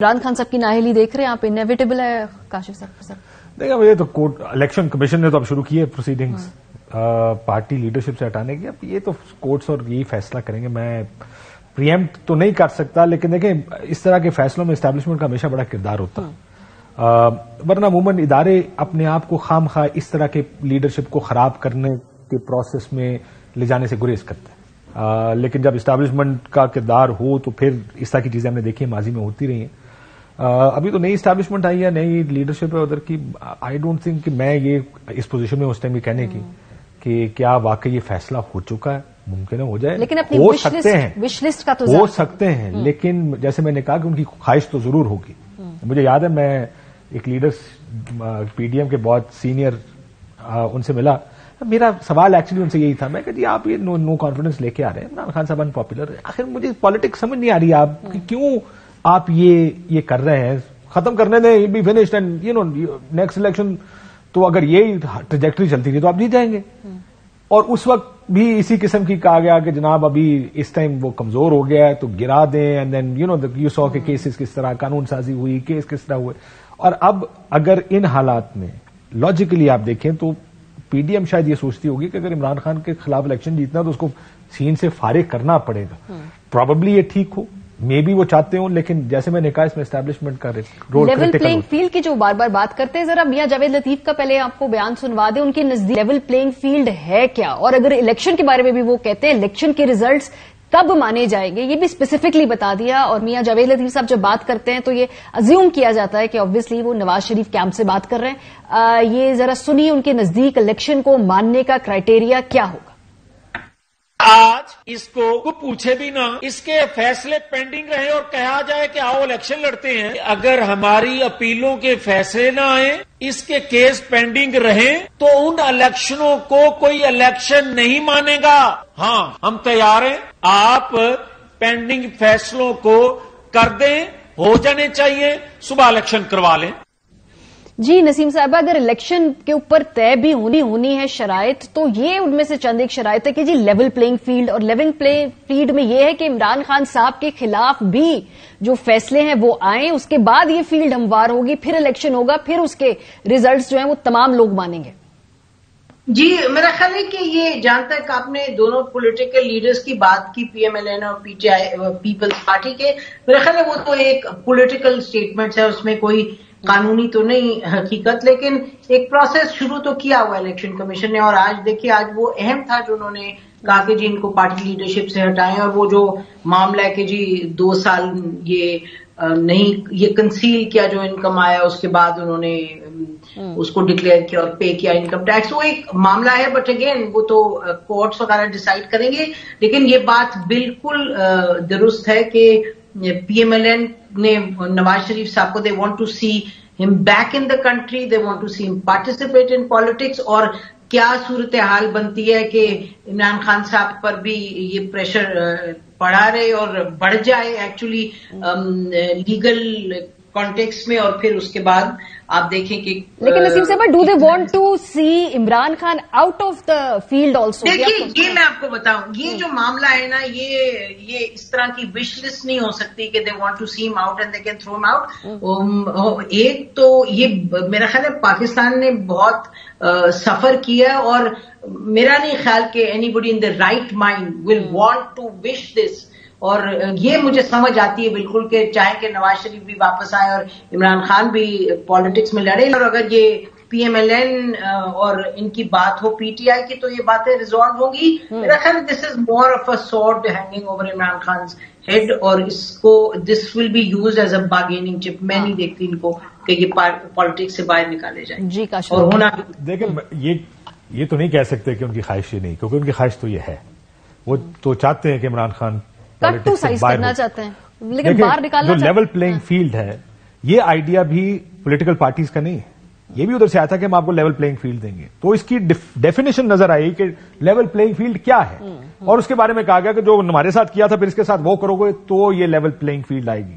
عمران خان صاحب کی نااہلی دیکھ رہے ہیں آپ، انیویٹیبل ہے کاشف صاحب؟ دیکھا یہ تو کورٹ الیکشن کمیشن نے تو اب شروع کی ہے پروسیڈنگز پارٹی لیڈرشپ سے ہٹانے کی. اب یہ تو کورٹس اور یہی فیصلہ کریں گے. میں پریمپٹ تو نہیں کر سکتا، لیکن دیکھیں اس طرح کے فیصلوں میں اسٹیبلشمنٹ کا ہمیشہ بڑا کردار ہوتا ورنہ عموماً ادارے اپنے آپ کو خام خواہ اس طرح کے لیڈرشپ کو خراب کرنے کے پروسیس میں لے جانے سے گریز کرتے ہیں. لیکن جب اسٹیبلشمنٹ کا کردار ہو تو پھر اس طرح کی چیزیں ہم نے دیکھی ہیں، ماضی میں ہوتی رہی ہیں. ابھی تو نئی اسٹیبلشمنٹ آئی ہے، نئی لیڈرشپ ہے ادھر کی. آئی ڈونٹ تھنک کہ میں یہ اس پوزیشن میں اس ٹائم یہ کہنے کی کہ کیا واقعی یہ فیصلہ ہو چکا ہے. ممکن ہے ہو جائے، لیکن اپنی ہو سکتے ہیں، وش لسٹ کا تو ہو سکتے ہیں، لیکن جیسے میں نے کہا کہ ان کی خواہش تو ضرور ہوگی. مجھے یاد ہے میں ایک لیڈر پی ڈی ایم کے بہت سینئر ان سے ملا. میرا سوال ایکچولی ان سے یہی تھا، میں کہ جی آپ یہ نو کانفیڈنس لے کے آ رہے ہیں، عمران خان صاحب ان پاپولر ہے. آخر مجھے پالیٹکس سمجھ نہیں آ رہی آپ کہ کیوں آپ یہ کر رہے ہیں. ختم کرنے دیں، be finished and next election. تو اگر یہی ٹریجیکٹری چلتی رہی تو آپ جیت جائیں گے. اور اس وقت بھی اسی قسم کی کہا گیا کہ جناب ابھی اس ٹائم وہ کمزور ہو گیا ہے تو گرا دیں. اینڈ دین یو سو کے کیسز کس طرح قانون سازی ہوئی، کیس کس طرح ہوئے. اور اب اگر ان حالات میں لاجیکلی آپ دیکھیں تو پی ڈی ایم شاید یہ سوچتی ہوگی کہ اگر عمران خان کے خلاف الیکشن جیتنا تو اس کو سین سے فارغ کرنا پڑے گا. پروبیبلی یہ ٹھیک ہو، مے بی وہ چاہتے ہوں، لیکن جیسے میں نے کہا اس میں اسٹیبلشمنٹ کا رول لیول پلینگ فیلڈ کی جو بار بار بات کرتے ہیں، ذرا میاں جاوید لطیف کا پہلے آپ کو بیان سنوا دیں. ان کے نزدیک لیول پلینگ فیلڈ ہے کیا؟ اور اگر الیکشن کے بارے میں بھی وہ کہتے ہیں الیکشن کے ریزلٹس کب مانے جائیں گے، یہ بھی اسپیسیفکلی بتا دیا. اور میاں جاوید لطیف صاحب جب بات کرتے ہیں تو یہ ازیوم کیا جاتا ہے کہ آبویسلی وہ نواز شریف کیمپ سے بات کر رہے ہیں. یہ ذرا سنیے ان کے نزدیک الیکشن کو ماننے کا کرائیٹیریا کیا ہوگا. آج اس کو پوچھے بھی نہ، اس کے فیصلے پینڈنگ رہے اور کہا جائے کہ آؤ الیکشن لڑتے ہیں. اگر ہماری اپیلوں کے فیصلے نہ آئیں، اس کے کیس پینڈنگ رہیں، تو ان الیکشنوں کو کوئی الیکشن نہیں مانے گا. ہاں ہم تیار ہیں، آپ پینڈنگ فیصلوں کو کر دیں، ہو جانے چاہیے، صبح الیکشن کروا لیں. جی نسیم صاحبہ، اگر الیکشن کے اوپر طے بھی ہونی ہے شرائط، تو یہ ان میں سے چند ایک شرائط ہے کہ جی لیول پلینگ فیلڈ. اور لیول پلینگ فیلڈ میں یہ ہے کہ عمران خان صاحب کے خلاف بھی جو فیصلے ہیں وہ آئیں، اس کے بعد یہ فیلڈ ہموار ہوگی، پھر الیکشن ہوگا، پھر اس کے ریزلٹس جو ہیں وہ تمام لوگ مانیں گے. جی میرا خیال ہے کہ یہ جہاں تک آپ نے دونوں پولیٹیکل لیڈرز کی بات کی، پی ایم ایل این اور P T I Peoples Party کے، میرا خیال ہے وہ تو ایک پولیٹیکل سٹیٹمنٹ ہے، اس میں کوئی قانونی تو نہیں حقیقت، لیکن ایک پروسیس شروع تو کیا ہوا الیکشن کمیشن نے. اور آج دیکھیے، آج وہ اہم تھا جو انہوں نے کہا کہ جی ان کو پارٹی لیڈرشپ سے ہٹائیں. اور وہ جو معاملہ ہے کہ جی 2 سال یہ کنسیل کیا جو انکم آیا، اس کے بعد انہوں نے اس کو ڈکلیئر کیا اور پے کیا انکم ٹیکس، وہ ایک معاملہ ہے. بٹ اگین وہ تو کورٹس وغیرہ ڈیسائیڈ کریں گے. لیکن یہ بات بالکل درست ہے کہ پی ایم ایل این نے نواز شریف صاحب کو، دے want to see him back in the country, they want to see him participate in politics. اور کیا صورتحال بنتی ہے کہ عمران خان صاحب پر بھی یہ پریشر پڑا رہے اور بڑھ جائے ایکچولی لیگل کانٹیکس میں. اور پھر اس کے بعد آپ دیکھیں کہ لیکن نسیم صاحب، do they want to see Imran Khan out of the field also? دیکھیے یہ میں آپ کو بتاؤں، یہ جو معاملہ ہے نا، یہ اس طرح کی وش لسٹ نہیں ہو سکتی کہ دے وانٹ ٹو سی ہم out and they can through ہم آؤٹ. ایک تو یہ میرا خیال ہے پاکستان نے بہت سفر کیا، اور میرا نہیں خیال کہ anybody in the right mind will want to wish this. اور یہ مجھے سمجھ آتی ہے بالکل کہ چاہے کہ نواز شریف بھی واپس آئے اور عمران خان بھی پالیٹکس میں لڑے، اور اگر یہ پی ایم ایل این اور ان کی بات ہو پی ٹی آئی کی تو یہ باتیں ریزالو ہوں گی. میرا خیال this is more of a sword hanging over Imran Khan's head, اور اس کو this will be used as a bargaining chip. میں نہیں دیکھتی ان کو کہ یہ پالیٹکس سے باہر نکالے جائیں. جی اور ہونا دیکھیں، یہ تو نہیں کہہ سکتے کہ ان کی خواہش یہ نہیں، کیونکہ ان کی خواہش تو یہ ہے. وہ تو چاہتے ہیں کہ Imran Khan cut to size کرنا چاہتے ہیں، لیکن باہر نکالنا جو لیول پلینگ فیلڈ ہے، یہ آئیڈیا بھی پولیٹیکل پارٹیز کا نہیں ہے. یہ بھی ادھر سے آیا تھا کہ ہم آپ کو لیول پلینگ فیلڈ دیں گے. تو اس کی ڈیفینیشن نظر آئی کہ لیول پلینگ فیلڈ کیا ہے، اور اس کے بارے میں کہا گیا کہ جو ہمارے ساتھ کیا تھا پھر اس کے ساتھ وہ کرو گے تو یہ لیول پلینگ فیلڈ آئے گی.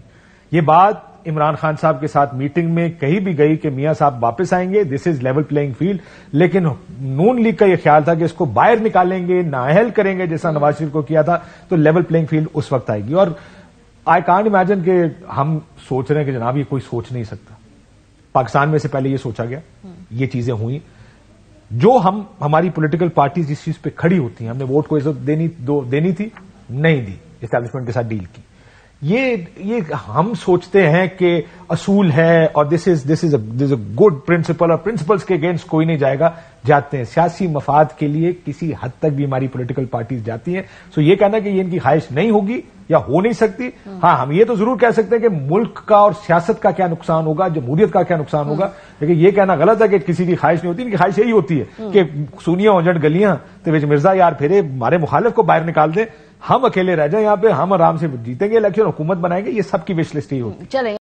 یہ بات عمران خان صاحب کے ساتھ میٹنگ میں کہی بھی گئی کہ میاں صاحب واپس آئیں گے، دس از لیول پلینگ فیلڈ. لیکن نون لیگ کا یہ خیال تھا کہ اس کو باہر نکالیں گے، نااہل کریں گے جیسا نواز شریف کو کیا تھا، تو لیول پلینگ فیلڈ اس وقت آئے گی. اور آئی کانٹ امیجن کہ ہم سوچ رہے ہیں کہ جناب یہ کوئی سوچ نہیں سکتا. پاکستان میں سے پہلے یہ سوچا گیا, یہ چیزیں ہوئی. جو ہماری پولیٹیکل پارٹیز جس چیز پہ کھڑی ہوتی ہیں, ہم نے ووٹ کو عزت دینی تھی, نہیں دی, اسٹیبلشمنٹ کے ساتھ ڈیل کی. یہ ہم سوچتے ہیں کہ اصول ہے اور دس از اے گڈ پرنسپل, اور پرنسپلس کے اگینسٹ کوئی نہیں جائے گا. جاتے ہیں سیاسی مفاد کے لیے کسی حد تک بھی ہماری پولیٹیکل پارٹیز جاتی ہیں. سو یہ کہنا کہ یہ ان کی خواہش نہیں ہوگی یا ہو نہیں سکتی, ہاں ہم یہ تو ضرور کہہ سکتے ہیں کہ ملک کا اور سیاست کا کیا نقصان ہوگا, جمہوریت کا کیا نقصان ہوگا, لیکن یہ کہنا غلط ہے کہ کسی کی خواہش نہیں ہوتی. ان کی خواہش یہی ہوتی ہے کہ سونیاں اونجٹ گلیاں تو مرزا یار پھرے ہمارے مخالف کو باہر نکال دیں, ہم اکیلے رہ جائیں یہاں پہ, ہم آرام سے جیتیں گے الیکشن, حکومت بنائیں گے. یہ سب کی وش لسٹ ہی ہوتی ہے.